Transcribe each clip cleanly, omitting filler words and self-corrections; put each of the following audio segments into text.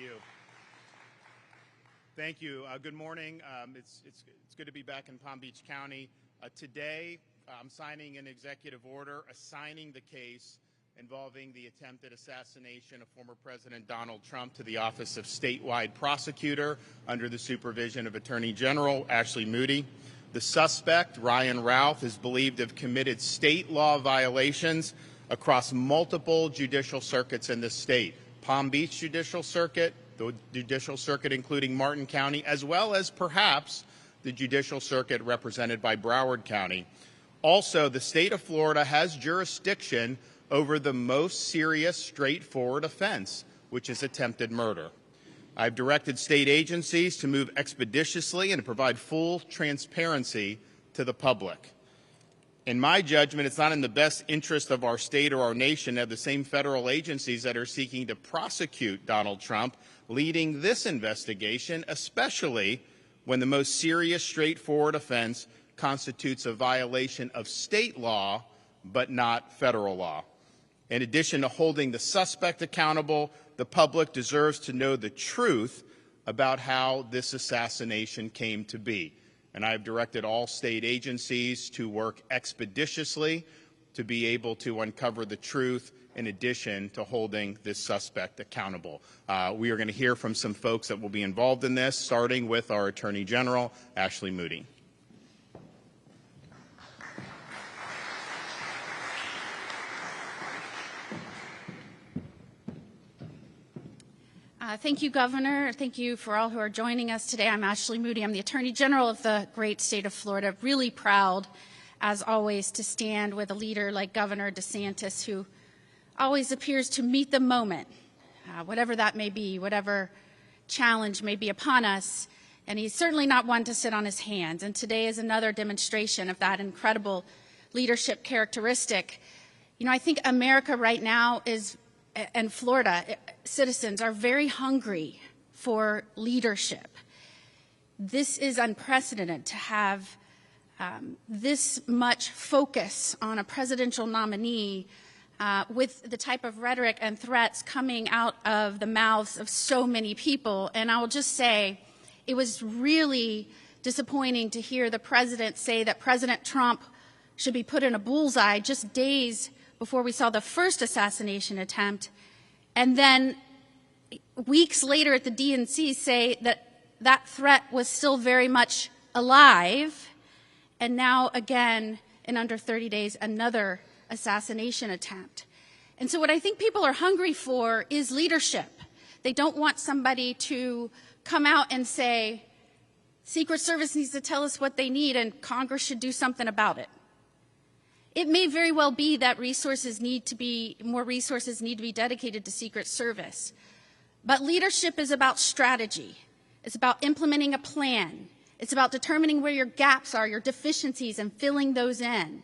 you. Thank you. Good morning. It's good to be back in Palm Beach County. Today, I'm signing an executive order assigning the case involving the attempted assassination of former President Donald Trump to the Office of Statewide Prosecutor under the supervision of Attorney General Ashley Moody. The suspect, Ryan Ralph, is believed to have committed state law violations across multiple judicial circuits in the state. Palm Beach Judicial Circuit, the Judicial Circuit including Martin County, as well as perhaps the Judicial Circuit represented by Broward County. Also, the state of Florida has jurisdiction over the most serious, straightforward offense, which is attempted murder. I've directed state agencies to move expeditiously and to provide full transparency to the public. In my judgment, it's not in the best interest of our state or our nation to have the same federal agencies that are seeking to prosecute Donald Trump leading this investigation, especially when the most serious, straightforward offense constitutes a violation of state law, but not federal law. In addition to holding the suspect accountable, the public deserves to know the truth about how this assassination came to be. And I have directed all state agencies to work expeditiously to be able to uncover the truth in addition to holding this suspect accountable. We are going to hear from some folks that will be involved in this, starting with our Attorney General, Ashley Moody. Thank you, Governor. Thank you for all who are joining us today. I'm Ashley Moody. I'm the Attorney General of the great state of Florida. Really proud, as always, to stand with a leader like Governor DeSantis, who always appears to meet the moment, whatever that may be, whatever challenge may be upon us. And he's certainly not one to sit on his hands. And today is another demonstration of that incredible leadership characteristic. You know, I think America right now and Florida citizens are very hungry for leadership. This is unprecedented to have this much focus on a presidential nominee with the type of rhetoric and threats coming out of the mouths of so many people. And I will just say, it was really disappointing to hear the president say that President Trump should be put in a bullseye just days before we saw the first assassination attempt, and then weeks later at the DNC say that that threat was still very much alive, and now again, in under 30 days, another assassination attempt. And so what I think people are hungry for is leadership. They don't want somebody to come out and say, Secret Service needs to tell us what they need and Congress should do something about it. It may very well be that more resources need to be dedicated to Secret Service. But leadership is about strategy. It's about implementing a plan. It's about determining where your gaps are, your deficiencies, and filling those in.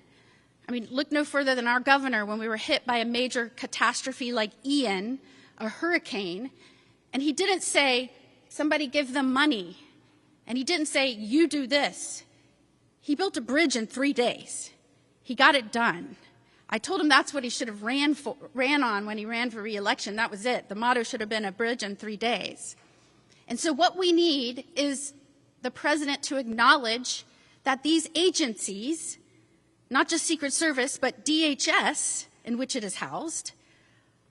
I mean, look no further than our governor when we were hit by a major catastrophe like Ian, a hurricane, and he didn't say, somebody give them money. And he didn't say, you do this. He built a bridge in 3 days. He got it done. I told him that's what he should have ran on when he ran for re-election. That was it. The motto should have been a bridge in 3 days. And so what we need is the president to acknowledge that these agencies, not just Secret Service, but DHS, in which it is housed,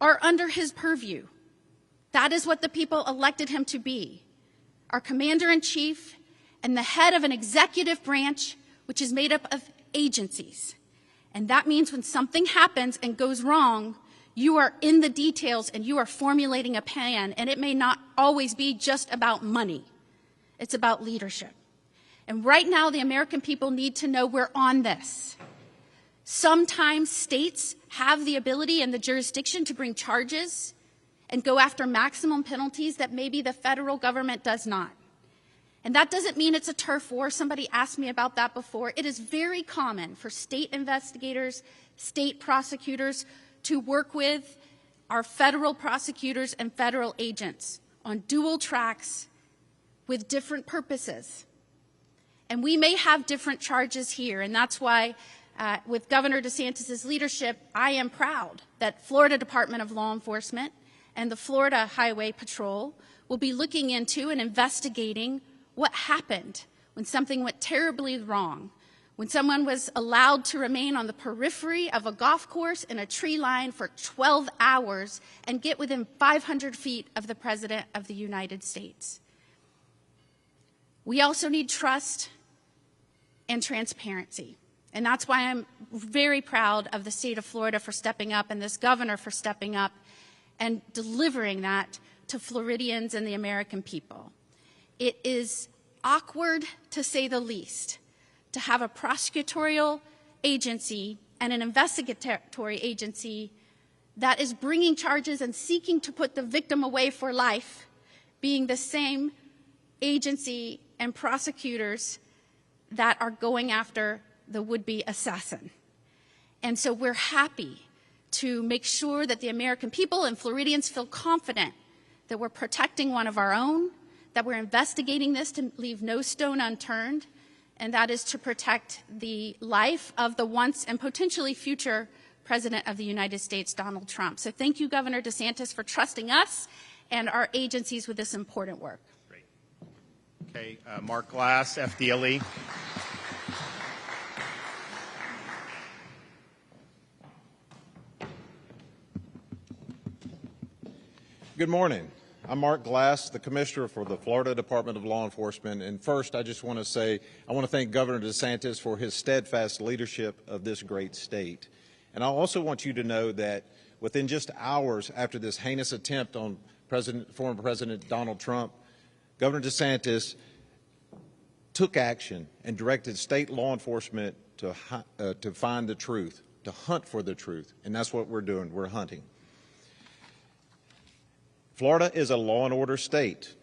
are under his purview. That is what the people elected him to be. Our commander-in-chief and the head of an executive branch, which is made up of agencies. And that means when something happens and goes wrong, you are in the details and you are formulating a plan, and it may not always be just about money. It's about leadership. And right now, the American people need to know we're on this. Sometimes states have the ability and the jurisdiction to bring charges and go after maximum penalties that maybe the federal government does not. And that doesn't mean it's a turf war. Somebody asked me about that before. It is very common for state investigators, state prosecutors to work with our federal prosecutors and federal agents on dual tracks with different purposes. And we may have different charges here, and that's why with Governor DeSantis' leadership, I am proud that Florida Department of Law Enforcement and the Florida Highway Patrol will be looking into and investigating what happened when something went terribly wrong, when someone was allowed to remain on the periphery of a golf course in a tree line for 12 hours and get within 500 feet of the President of the United States. We also need trust and transparency. And that's why I'm very proud of the state of Florida for stepping up and this governor for stepping up and delivering that to Floridians and the American people. It is awkward, to say the least, to have a prosecutorial agency and an investigatory agency that is bringing charges and seeking to put the victim away for life, being the same agency and prosecutors that are going after the would-be assassin. And so we're happy to make sure that the American people and Floridians feel confident that we're protecting one of our own, that we're investigating this to leave no stone unturned, and that is to protect the life of the once and potentially future President of the United States, Donald Trump. So thank you, Governor DeSantis, for trusting us and our agencies with this important work. Great. Okay, Mark Glass, FDLE. Good morning. I'm Mark Glass, the Commissioner for the Florida Department of Law Enforcement. And first, I just want to say, I want to thank Governor DeSantis for his steadfast leadership of this great state. And I also want you to know that within just hours after this heinous attempt on former President Donald Trump, Governor DeSantis took action and directed state law enforcement to find the truth, to hunt for the truth. And that's what we're doing. We're hunting. Florida is a law and order state,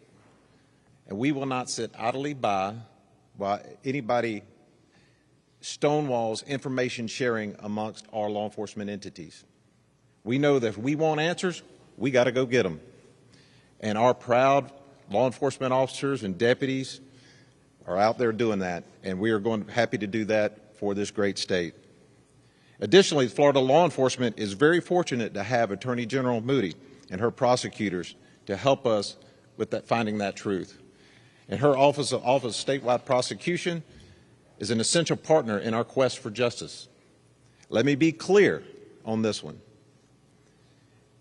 and we will not sit idly by while anybody stonewalls information sharing amongst our law enforcement entities. We know that if we want answers, we got to go get them. And our proud law enforcement officers and deputies are out there doing that, and we are happy to do that for this great state. Additionally, Florida law enforcement is very fortunate to have Attorney General Moody and her prosecutors to help us with finding that truth. And her Office of Statewide Prosecution is an essential partner in our quest for justice. Let me be clear on this one.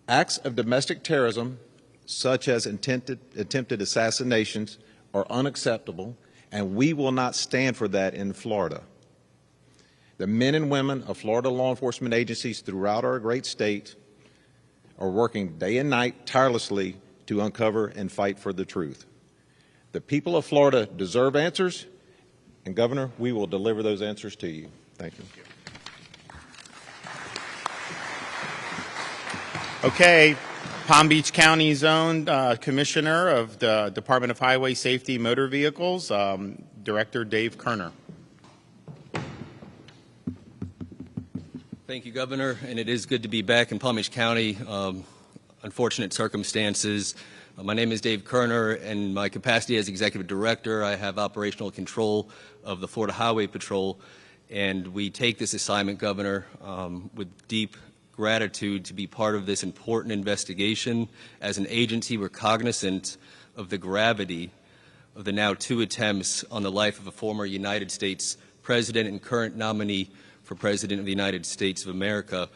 Acts of domestic terrorism, such as attempted assassinations, are unacceptable, and we will not stand for that in Florida. The men and women of Florida law enforcement agencies throughout our great state are working day and night tirelessly to uncover and fight for the truth. The people of Florida deserve answers, and Governor, we will deliver those answers to you. Thank you. Okay, Palm Beach County's own Commissioner of the Department of Highway Safety Motor Vehicles, Director Dave Kerner. Thank you, Governor, and it is good to be back in Palm Beach County. Unfortunate circumstances. My name is Dave Kerner, and my capacity as Executive Director, I have operational control of the Florida Highway Patrol, and we take this assignment, Governor, with deep gratitude to be part of this important investigation. As an agency, we're cognizant of the gravity of the now 2 attempts on the life of a former United States President and current nominee for President of the United States of America.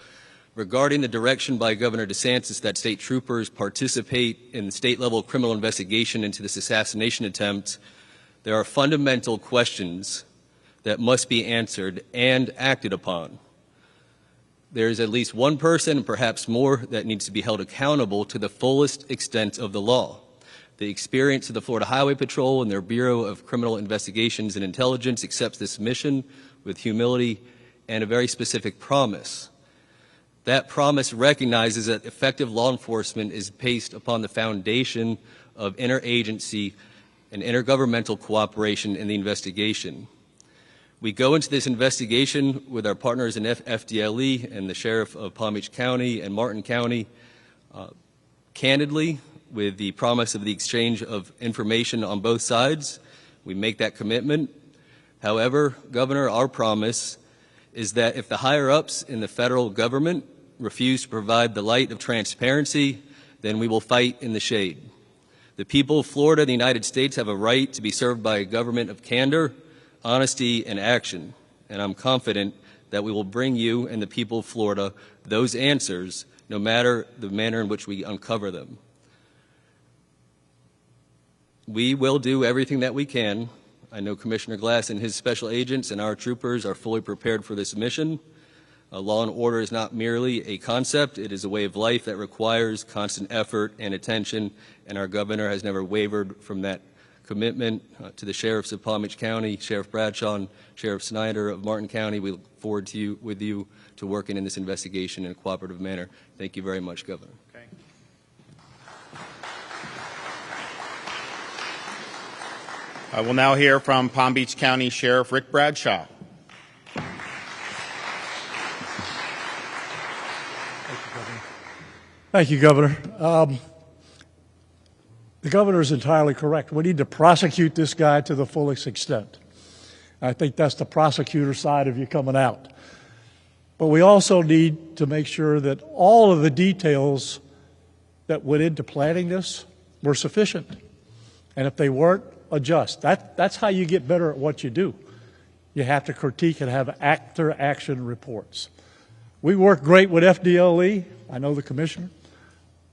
Regarding the direction by Governor DeSantis that state troopers participate in the state-level criminal investigation into this assassination attempt, there are fundamental questions that must be answered and acted upon. There is at least one person, perhaps more, that needs to be held accountable to the fullest extent of the law. The experience of the Florida Highway Patrol and their Bureau of Criminal Investigations and Intelligence accepts this mission with humility and a very specific promise. That promise recognizes that effective law enforcement is based upon the foundation of interagency and intergovernmental cooperation in the investigation. We go into this investigation with our partners in FDLE and the Sheriff of Palm Beach County and Martin County, candidly, with the promise of the exchange of information on both sides. We make that commitment. However, Governor, our promise is that if the higher-ups in the federal government refuse to provide the light of transparency, then we will fight in the shade. The people of Florida and the United States have a right to be served by a government of candor, honesty, and action, and I'm confident that we will bring you and the people of Florida those answers, no matter the manner in which we uncover them. We will do everything that we can. I know Commissioner Glass and his special agents and our troopers are fully prepared for this mission. Law and order is not merely a concept, it is a way of life that requires constant effort and attention, and our governor has never wavered from that commitment. To the sheriffs of Palm Beach County, Sheriff Bradshaw and Sheriff Snyder of Martin County, we look forward to with you to working in this investigation in a cooperative manner. Thank you very much, Governor. Okay. We'll now hear from Palm Beach County Sheriff Rick Bradshaw. Thank you, Governor. The governor is entirely correct. We need to prosecute this guy to the fullest extent. I think that's the prosecutor side of you coming out. But we also need to make sure that all of the details that went into planning this were sufficient. And if they weren't, adjust. That's how you get better at what you do. You have to critique and have after-action reports. We work great with FDLE. I know the commissioner.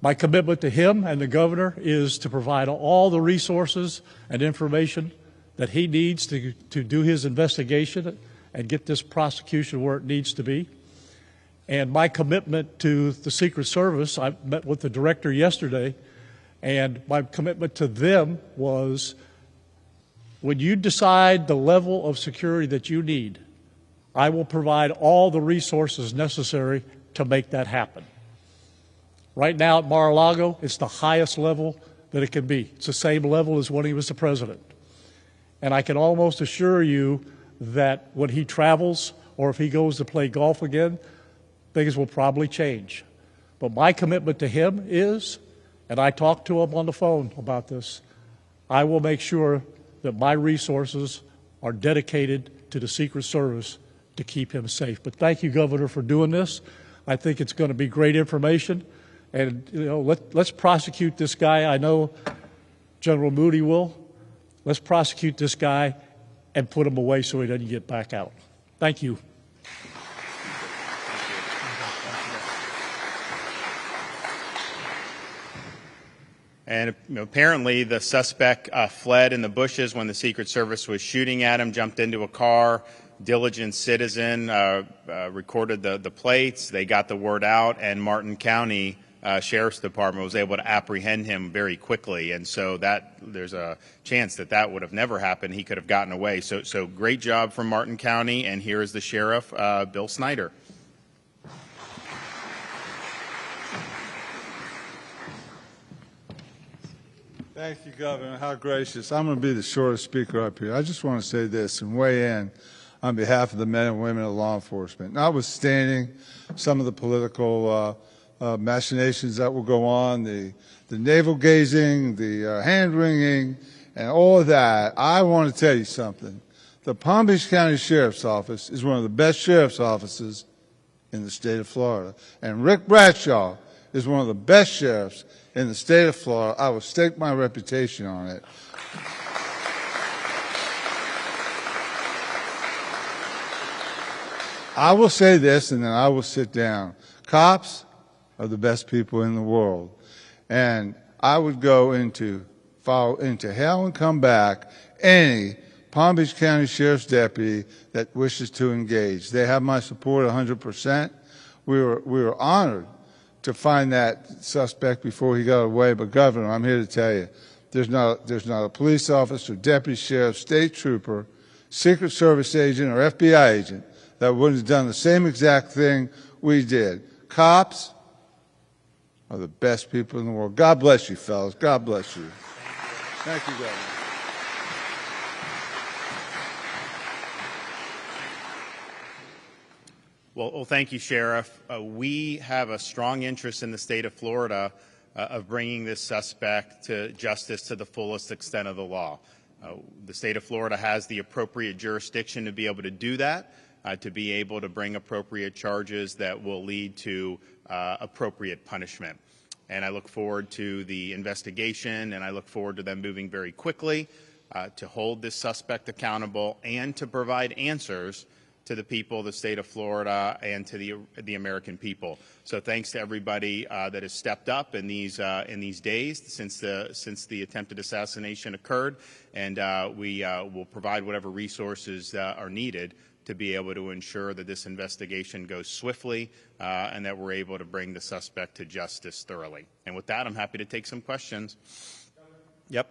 My commitment to him and the governor is to provide all the resources and information that he needs to do his investigation and get this prosecution where it needs to be. And my commitment to the Secret Service, I met with the director yesterday, and my commitment to them was, when you decide the level of security that you need, I will provide all the resources necessary to make that happen. Right now at Mar-a-Lago, it's the highest level that it can be. It's the same level as when he was the president. And I can almost assure you that when he travels or if he goes to play golf again, things will probably change. But my commitment to him is, and I talked to him on the phone about this, I will make sure that my resources are dedicated to the Secret Service to keep him safe. But thank you, Governor, for doing this. I think it's going to be great information. And, you know, let's prosecute this guy. I know General Moody will. Let's prosecute this guy and put him away so he doesn't get back out. Thank you. And apparently the suspect fled in the bushes when the Secret Service was shooting at him, jumped into a car. Diligent citizen recorded the plates. They got the word out, and Martin County Sheriff's Department was able to apprehend him very quickly. And so there's a chance that would have never happened. He could have gotten away. So great job from Martin County. And here is the sheriff, Bill Snyder. Thank you, Governor. How gracious. I'm going to be the shortest speaker up here. I just want to say this and weigh in on behalf of the men and women of law enforcement. Notwithstanding some of the political machinations that will go on, the navel-gazing, the hand-wringing, and all of that, I want to tell you something. The Palm Beach County Sheriff's Office is one of the best sheriff's offices in the state of Florida. And Rick Bradshaw is one of the best sheriffs in the state of Florida. I will stake my reputation on it. I will say this and then I will sit down. Cops are the best people in the world. And I would go follow into hell and come back any Palm Beach County Sheriff's deputy that wishes to engage. They have my support 100%. We were honored to find that suspect before he got away. But Governor, I'm here to tell you, there's not a police officer, deputy sheriff, state trooper, Secret Service agent, or FBI agent that wouldn't have done the same exact thing we did. Cops are the best people in the world. God bless you, fellas. God bless you. Thank you, Governor. Well, thank you, Sheriff. We have a strong interest in the state of Florida of bringing this suspect to justice to the fullest extent of the law. The state of Florida has the appropriate jurisdiction to be able to do that, to be able to bring appropriate charges that will lead to appropriate punishment. and I look forward to the investigation, and I look forward to them moving very quickly to hold this suspect accountable and to provide answers to the people of the state of Florida and to the American people. So thanks to everybody that has stepped up in these days since the attempted assassination occurred, and we will provide whatever resources are needed to be able to ensure that this investigation goes swiftly and that we're able to bring the suspect to justice thoroughly. And with that, I'm happy to take some questions. Yep.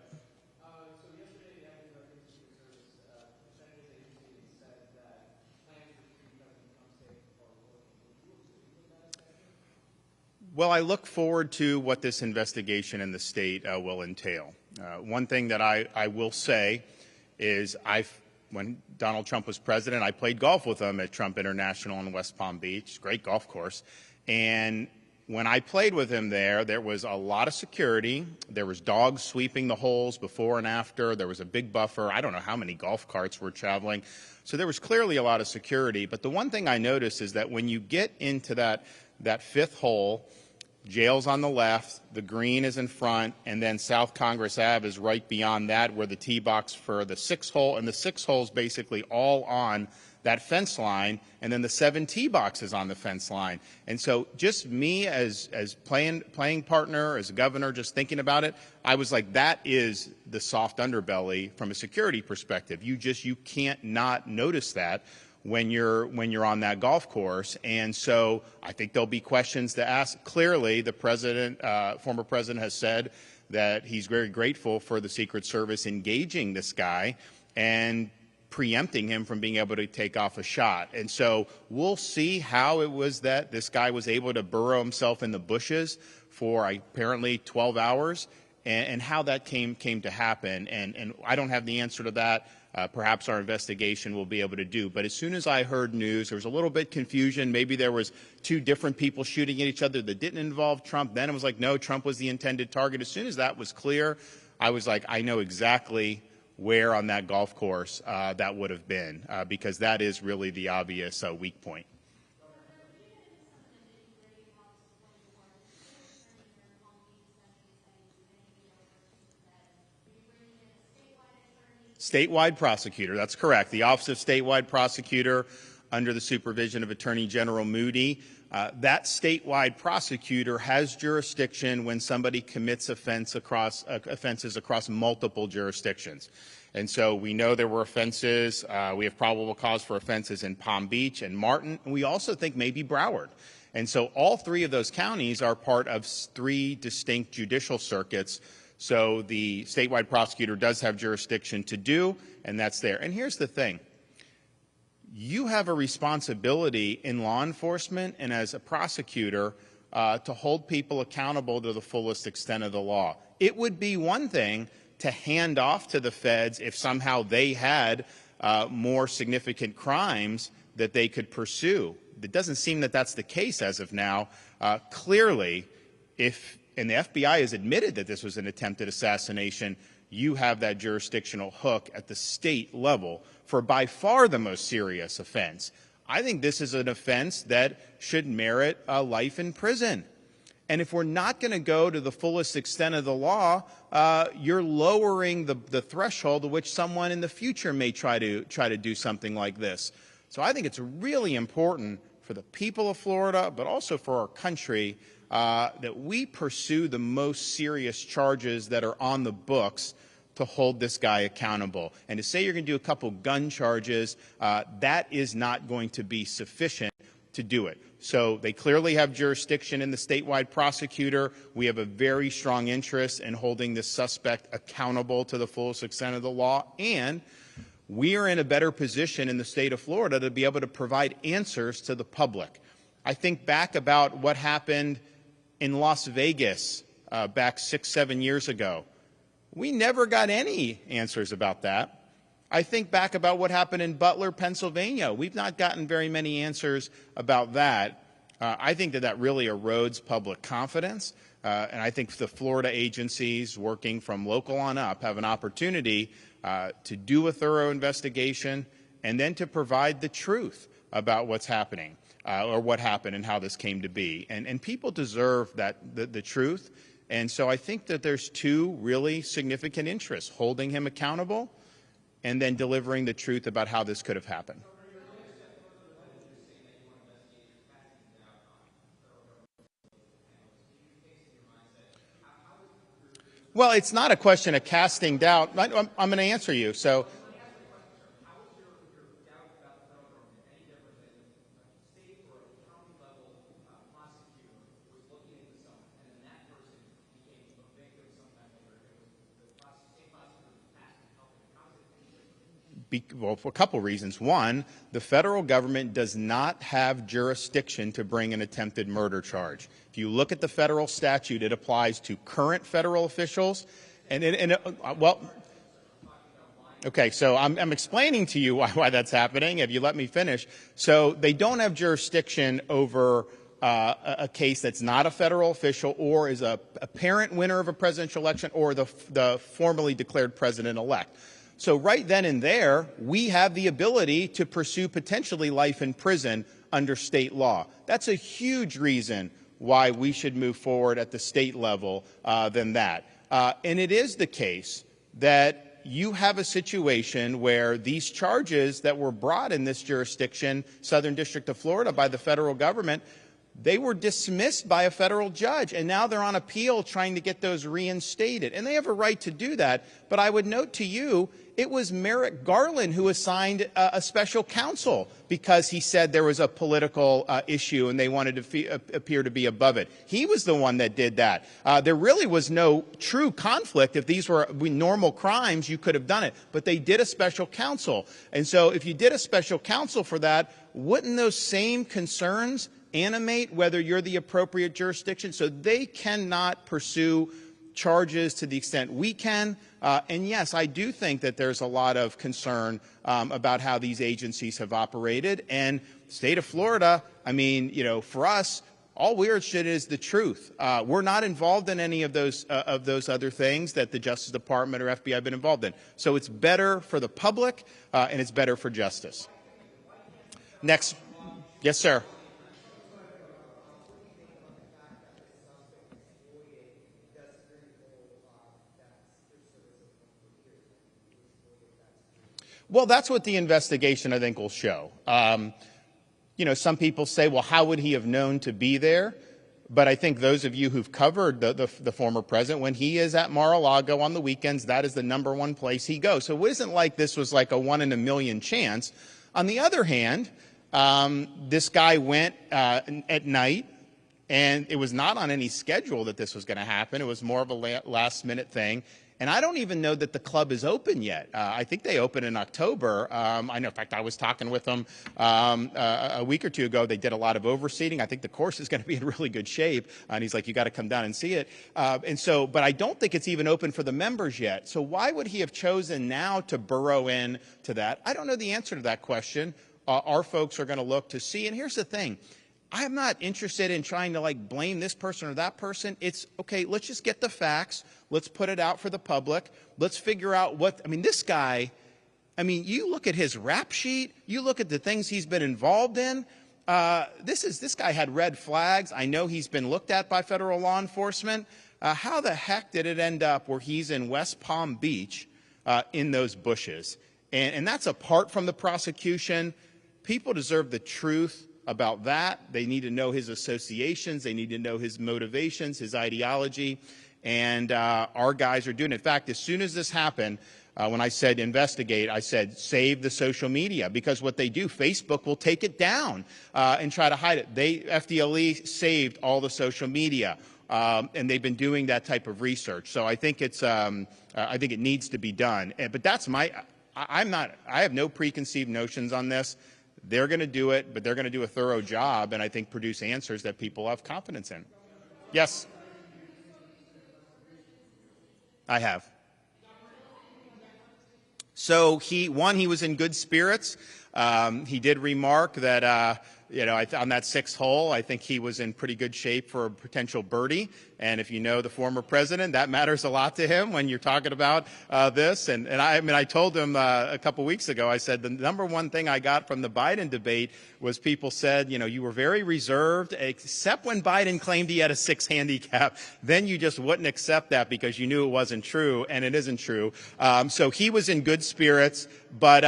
Well, I look forward to what this investigation in the state will entail. One thing that I will say is when Donald Trump was president, I played golf with him at Trump International in West Palm Beach, great golf course. And when I played with him there was a lot of security. There was dogs sweeping the holes before and after. There was a big buffer. I don't know how many golf carts were traveling. So there was clearly a lot of security. But the one thing I noticed is that when you get into that fifth hole, jail's on the left, the green is in front, and then South Congress Ave is right beyond that where the tee box for the sixth hole, and the sixth hole is basically all on that fence line, and then the 7 tee boxes on the fence line. And so just me as playing partner, as a governor, just thinking about it, I was like, that is the soft underbelly from a security perspective. You can't not notice that when you're on that golf course. And so I think there'll be questions to ask. Clearly, the president, former president, has said that he's very grateful for the Secret Service engaging this guy and preempting him from being able to take off a shot. And so we'll see how it was that this guy was able to burrow himself in the bushes for apparently 12 hours and how that came to happen. And I don't have the answer to that. Perhaps our investigation will be able to do. But as soon as I heard news, there was a little bit confusion. Maybe there was 2 different people shooting at each other that didn't involve Trump. Then it was like, no, Trump was the intended target. As soon as that was clear, I was like, I know exactly where on that golf course that would have been, because that is really the obvious weak point. Statewide prosecutor, that's correct. The Office of Statewide Prosecutor, under the supervision of Attorney General Moody, that statewide prosecutor has jurisdiction when somebody commits offenses across multiple jurisdictions. And so we know there were offenses. We have probable cause for offenses in Palm Beach and Martin, and we also think maybe Broward. And so all 3 of those counties are part of 3 distinct judicial circuits. So the statewide prosecutor does have jurisdiction to do, and that's there. And here's the thing. You have a responsibility in law enforcement and as a prosecutor to hold people accountable to the fullest extent of the law. It would be one thing to hand off to the feds if somehow they had more significant crimes that they could pursue. It doesn't seem that that's the case as of now. Clearly, and the FBI has admitted that this was an attempted assassination, you have that jurisdictional hook at the state level for by far the most serious offense. I think this is an offense that should merit a life in prison. And if we're not going to go to the fullest extent of the law, you're lowering the threshold at which someone in the future may try to do something like this. So I think it's really important for the people of Florida, but also for our country, that we pursue the most serious charges that are on the books to hold this guy accountable. And to say you're going to do a couple gun charges, that is not going to be sufficient to do it. So they clearly have jurisdiction in the statewide prosecutor. We have a very strong interest in holding this suspect accountable to the fullest extent of the law. And we are in a better position in the state of Florida to be able to provide answers to the public. I think back about what happened in Las Vegas back 6-7 years ago. We never got any answers about that. I think back about what happened in Butler, Pennsylvania. We've not gotten very many answers about that. I think that really erodes public confidence. And I think the Florida agencies working from local on up have an opportunity to do a thorough investigation and then to provide the truth about what's happening. or what happened and how this came to be. And people deserve the truth. And so I think that there's two really significant interests: holding him accountable and then delivering the truth about how this could have happened. Well, it's not a question of casting doubt. I'm going to answer you. So, well, for a couple reasons. One, the federal government does not have jurisdiction to bring an attempted murder charge. If you look at the federal statute, it applies to current federal officials. Well, okay, so I'm explaining to you why that's happening, if you let me finish. So they don't have jurisdiction over a case that's not a federal official or is a apparent winner of a presidential election or the formally declared president-elect. So right then and there, we have the ability to pursue potentially life in prison under state law. That's a huge reason why we should move forward at the state level than that. And it is the case that you have a situation where these charges that were brought in this jurisdiction, Southern District of Florida, by the federal government, they were dismissed by a federal judge, and now they're on appeal trying to get those reinstated. And they have a right to do that. But I would note to you, it was Merrick Garland who assigned a special counsel because he said there was a political issue and they wanted to appear to be above it. He was the one that did that. There really was no true conflict. If these were normal crimes, you could have done it. But they did a special counsel. And so if you did a special counsel for that, wouldn't those same concerns animate whether you're the appropriate jurisdiction? So they cannot pursue charges to the extent we can. And yes, I do think that there's a lot of concern about how these agencies have operated. And the state of Florida, I mean, you know, for us, all we're interested in is the truth. We're not involved in any of those other things that the Justice Department or FBI have been involved in. So it's better for the public and it's better for justice. Next. Yes, sir. Well, that's what the investigation, I think, will show. You know, some people say, well, how would he have known to be there? But I think those of you who've covered the former president, when he is at Mar-a-Lago on the weekends, that is the #1 place he goes. So it isn't like this was like a 1 in a million chance. On the other hand, this guy went at night, and it was not on any schedule that this was going to happen. It was more of a last-minute thing. And I don't even know that the club is open yet. I think they open in October. I know, in fact, I was talking with them a week or two ago. They did a lot of overseating. I think the course is going to be in really good shape. And he's like, you got to come down and see it. But I don't think it's even open for the members yet. So why would he have chosen now to burrow in to that? I don't know the answer to that question. Our folks are going to look to see. And here's the thing. I'm not interested in trying to like blame this person or that person. It's okay, let's just get the facts. Let's put it out for the public. Let's figure out this guy, you look at his rap sheet, you look at the things he's been involved in. This guy had red flags. I know he's been looked at by federal law enforcement. How the heck did it end up where he's in West Palm Beach in those bushes? And that's apart from the prosecution. People deserve the truth about that. They need to know his associations. They need to know his motivations, his ideology. And our guys are doing it. In fact, as soon as this happened, when I said investigate, I said save the social media, because what they do, Facebook will take it down and try to hide it. FDLE saved all the social media, and they've been doing that type of research. So I think I think it needs to be done. But that's I have no preconceived notions on this. They're going to do it, but they're going to do a thorough job and I think produce answers that people have confidence in. Yes. I have. So he was in good spirits. He did remark that, on that sixth hole, I think he was in pretty good shape for a potential birdie. And if you know the former president, that matters a lot to him when you're talking about this. And I told him a couple weeks ago, I said, the number one thing I got from the Biden debate was people said, you were very reserved, except when Biden claimed he had a 6 handicap. Then you just wouldn't accept that because you knew it wasn't true, and it isn't true. So he was in good spirits, but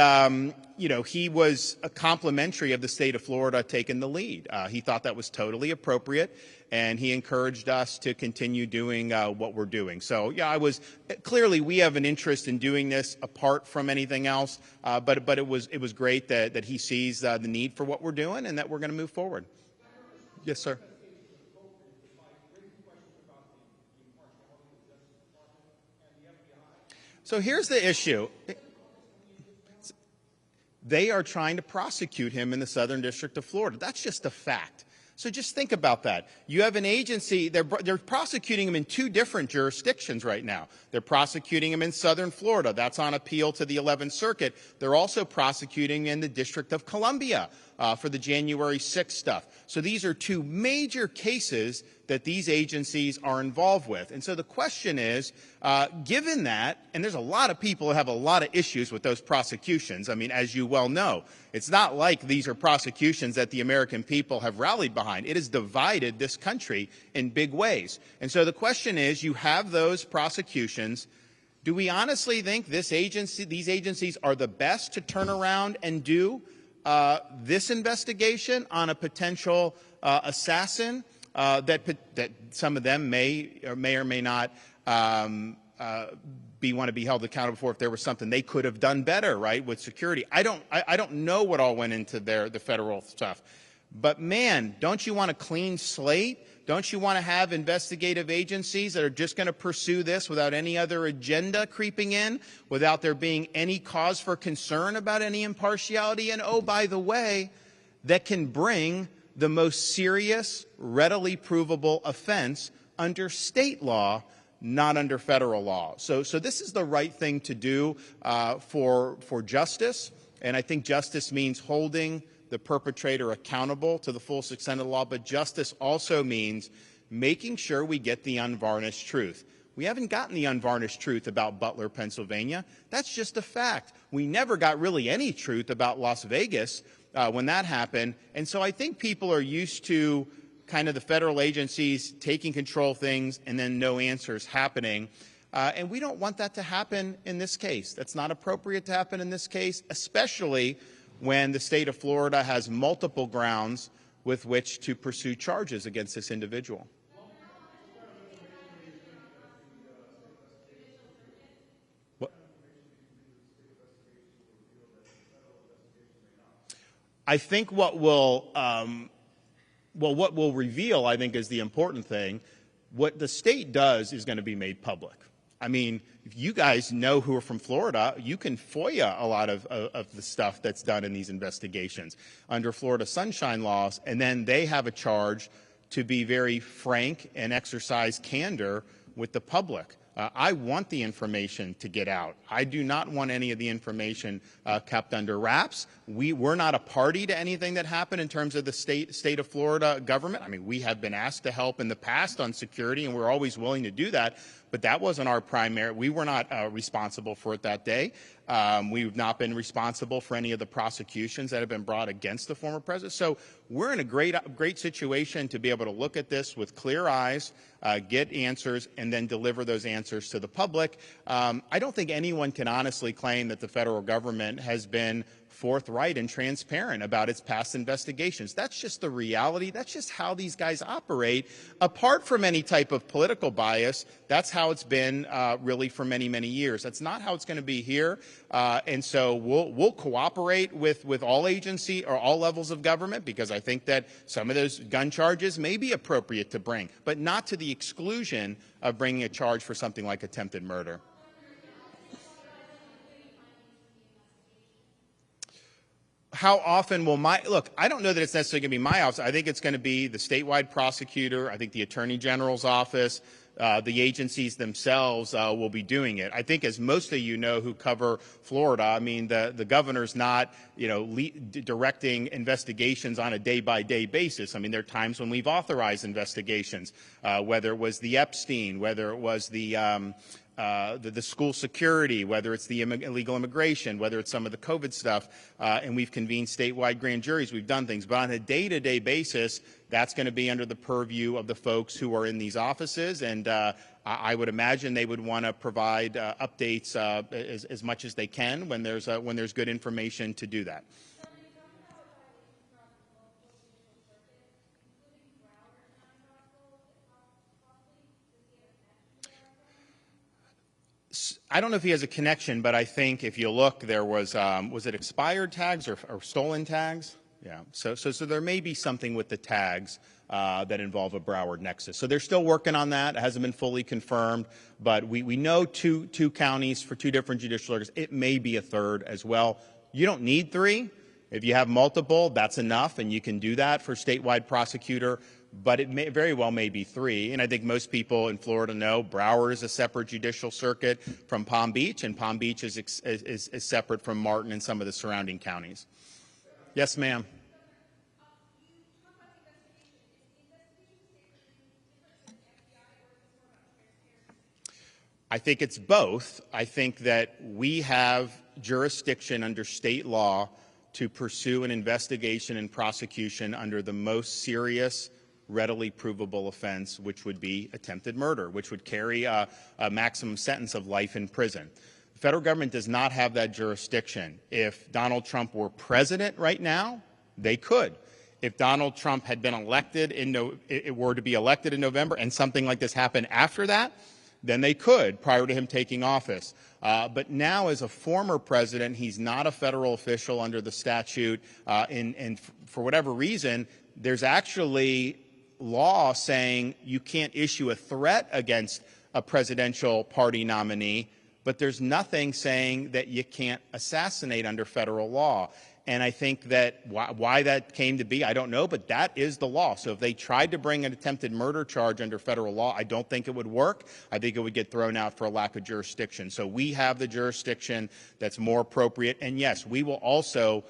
he was a complimentary of the state of Florida taking the lead. He thought that was totally appropriate, and he encouraged us to continue doing what we're doing. So, clearly we have an interest in doing this apart from anything else, but it was great that he sees the need for what we're doing and that we're going to move forward. Yes, sir. So here's the issue. They are trying to prosecute him in the Southern District of Florida. That's just a fact. So just think about that. You have an agency, they're prosecuting him in 2 different jurisdictions right now. They're prosecuting him in Southern Florida. That's on appeal to the 11th Circuit. They're also prosecuting in the District of Columbia for the January 6th stuff. So these are 2 major cases that these agencies are involved with. And so the question is, given that, and there's a lot of people who have a lot of issues with those prosecutions, I mean, as you well know, it's not like these are prosecutions that the American people have rallied behind. It has divided this country in big ways. And so the question is, you have those prosecutions. Do we honestly think these agencies are the best to turn around and do this investigation on a potential assassin that some of them may or may not want to be held accountable for if there was something they could have done better, right, with security? I don't know what all went into the federal stuff. But, man, don't you want a clean slate? Don't you want to have investigative agencies that are just going to pursue this without any other agenda creeping in, without there being any cause for concern about any impartiality? And, oh, by the way, that can bring the most serious, readily provable offense under state law, not under federal law. So this is the right thing to do for justice. And I think justice means holding the perpetrator accountable to the full extent of the law, but justice also means making sure we get the unvarnished truth. We haven't gotten the unvarnished truth about Butler, Pennsylvania. That's just a fact. We never got really any truth about Las Vegas when that happened. And so I think people are used to kind of the federal agencies taking control of things and then no answers happening. And we don't want that to happen in this case. That's not appropriate to happen in this case, especially when the state of Florida has multiple grounds with which to pursue charges against this individual. I think what will reveal, I think, is the important thing. What the state does is going to be made public. I mean, if you guys know who are from Florida, you can FOIA a lot of the stuff that's done in these investigations under Florida sunshine laws, and then they have a charge to be very frank and exercise candor with the public. I want the information to get out. I do not want any of the information kept under wraps. We're not a party to anything that happened in terms of the state of Florida government. I mean, we have been asked to help in the past on security, and we're always willing to do that. But that wasn't our primary. We were not responsible for it that day. We've not been responsible for any of the prosecutions that have been brought against the former president. So we're in a great situation to be able to look at this with clear eyes, get answers, and then deliver those answers to the public. I don't think anyone can honestly claim that the federal government has been forthright and transparent about its past investigations. That's just the reality. That's just how these guys operate. Apart from any type of political bias, that's how it's been really for many, many years. That's not how it's going to be here. And so we'll cooperate with all agency or all levels of government, because I think that some of those gun charges may be appropriate to bring, but not to the exclusion of bringing a charge for something like attempted murder. How often will look, I don't know that it's necessarily going to be my office. I think it's going to be the statewide prosecutor. I think the Attorney General's office, the agencies themselves will be doing it. I think, as most of you know who cover Florida, I mean, the governor's not, directing investigations on a day-by-day basis. I mean, there are times when we've authorized investigations, whether it was the Epstein, whether it was the school security, whether it's the illegal immigration, whether it's some of the COVID stuff, and we've convened statewide grand juries, we've done things. But on a day-to-day basis, that's going to be under the purview of the folks who are in these offices, and I would imagine they would want to provide updates as much as they can when there's good information to do that. I don't know if he has a connection, but I think if you look, there was it expired tags or stolen tags? Yeah. So there may be something with the tags that involve a Broward nexus. So they're still working on that. It hasn't been fully confirmed, but we know two counties for two different judicial orders. It may be a third as well. You don't need three. If you have multiple, that's enough, and you can do that for statewide prosecutor. But it may very well may be three. And I think most people in Florida know Broward is a separate judicial circuit from Palm Beach, and Palm Beach is separate from Martin and some of the surrounding counties. Yes, ma'am. I think it's both. I think that we have jurisdiction under state law to pursue an investigation and prosecution under the most serious, readily provable offense, which would be attempted murder, which would carry a maximum sentence of life in prison. The federal government does not have that jurisdiction. If Donald Trump were president right now, they could. If Donald Trump had been elected were to be elected in November and something like this happened after that, then they could, prior to him taking office. But now, as a former president, he's not a federal official under the statute, and for whatever reason, there's actually law saying you can't issue a threat against a presidential party nominee, but there's nothing saying that you can't assassinate under federal law. And I think that why that came to be, I don't know, but that is the law. So if they tried to bring an attempted murder charge under federal law, I don't think it would work. I think it would get thrown out for a lack of jurisdiction. So we have the jurisdiction that's more appropriate. And yes, we will also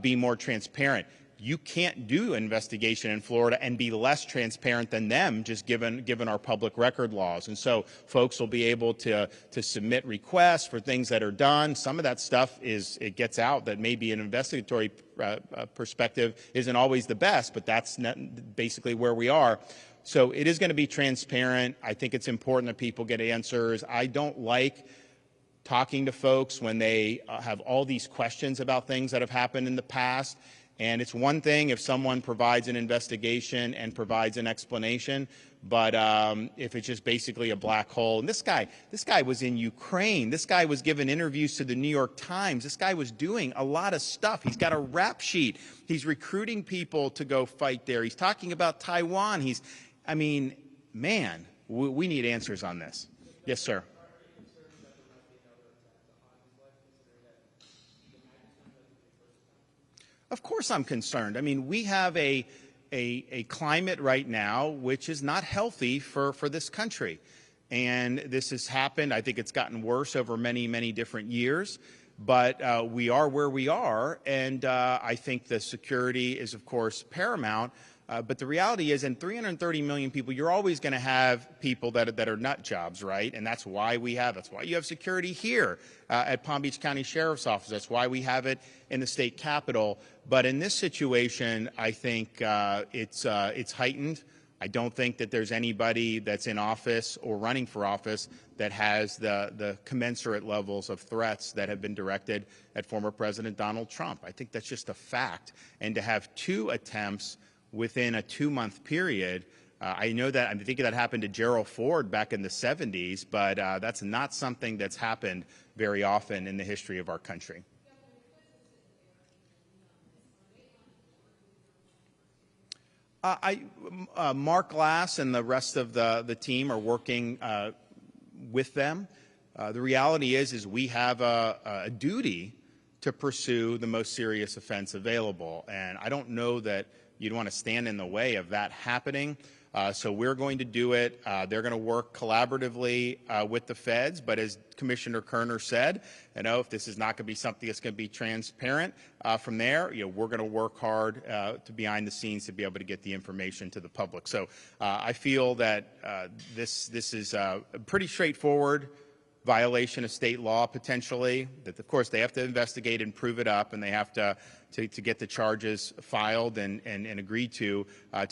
be more transparent. You can't do investigation in Florida and be less transparent than them, just given our public record laws. And so folks will be able to submit requests for things that are done. Some of that stuff it gets out that maybe an investigatory perspective isn't always the best, but that's basically where we are. So it is going to be transparent. I think it's important that people get answers. I don't like talking to folks when they have all these questions about things that have happened in the past. And it's one thing if someone provides an investigation and provides an explanation, but if it's just basically a black hole. And this guy was in Ukraine. This guy was giving interviews to the New York Times. This guy was doing a lot of stuff. He's got a rap sheet. He's recruiting people to go fight there. He's talking about Taiwan. I mean, man, we need answers on this. Yes, sir. Of course I'm concerned. I mean, we have a climate right now which is not healthy for this country. And this has happened. I think it's gotten worse over many, many different years. But we are where we are. And I think the security is, of course, paramount. But the reality is, in 330 million people, you're always going to have people that are nut jobs, right? And that's why you have security here at Palm Beach County Sheriff's Office. That's why we have it in the state capitol. But in this situation, I think it's heightened. I don't think that there's anybody that's in office or running for office that has the commensurate levels of threats that have been directed at former President Donald Trump. I think that's just a fact. And to have two attempts within a 2-month period, I think that happened to Gerald Ford back in the 70s, but that's not something that's happened very often in the history of our country. Mark Glass and the rest of the team are working with them. The reality is we have a duty to pursue the most serious offense available, and I don't know that you'd want to stand in the way of that happening. So we're going to do it. They're going to work collaboratively with the feds. But as Commissioner Kerner said, if this is not going to be something that's going to be transparent from there, we're going to work hard to behind the scenes to be able to get the information to the public. So I feel that this is a pretty straightforward violation of state law potentially, that of course they have to investigate and prove it up, and they have to get the charges filed and agreed to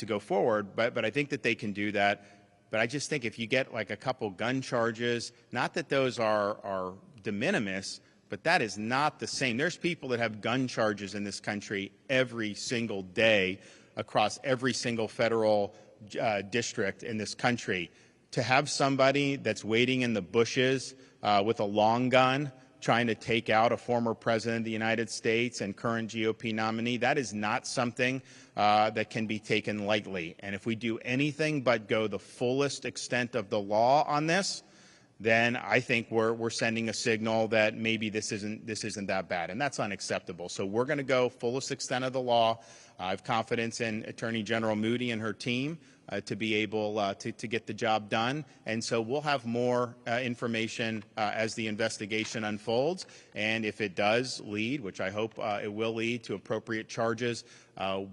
go forward. But I think that they can do that. But I just think if you get like a couple gun charges, not that those are de minimis, but that is not the same. There's people that have gun charges in this country every single day across every single federal district in this country. To have somebody that's waiting in the bushes with a long gun trying to take out a former president of the United States and current GOP nominee, that is not something that can be taken lightly. And if we do anything but go the fullest extent of the law on this, then I think we're sending a signal that maybe this isn't that bad, and that's unacceptable. So we're going to go fullest extent of the law. I have confidence in Attorney General Moody and her team to be able to get the job done. And so we'll have more information as the investigation unfolds. And if it does lead, which I hope it will lead to appropriate charges,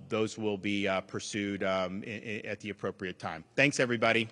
those will be pursued at the appropriate time. Thanks, everybody.